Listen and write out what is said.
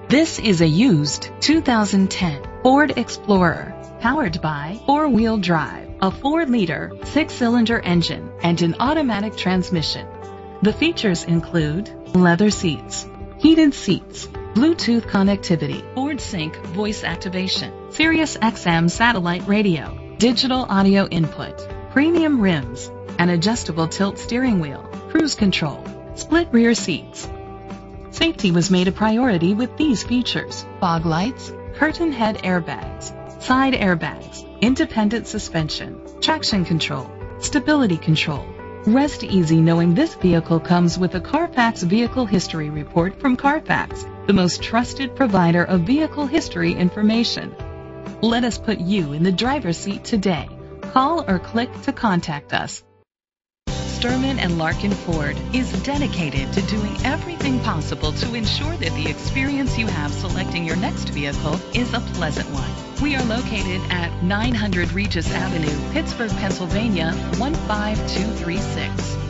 This is a used 2010 Ford Explorer, powered by four-wheel drive, a 4-liter, 6-cylinder engine, and an automatic transmission. The features include leather seats, heated seats, Bluetooth connectivity, Ford Sync voice activation, Sirius XM satellite radio, digital audio input, premium rims, an adjustable tilt steering wheel, cruise control, split rear seats. Safety was made a priority with these features: fog lights, curtain head airbags, side airbags, independent suspension, traction control, stability control. Rest easy knowing this vehicle comes with a Carfax Vehicle History Report from Carfax, the most trusted provider of vehicle history information. Let us put you in the driver's seat today. Call or click to contact us. Sturman and Larkin Ford is dedicated to doing everything possible to ensure that the experience you have selecting your next vehicle is a pleasant one. We are located at 900 Regis Avenue, Pittsburgh, Pennsylvania 15236.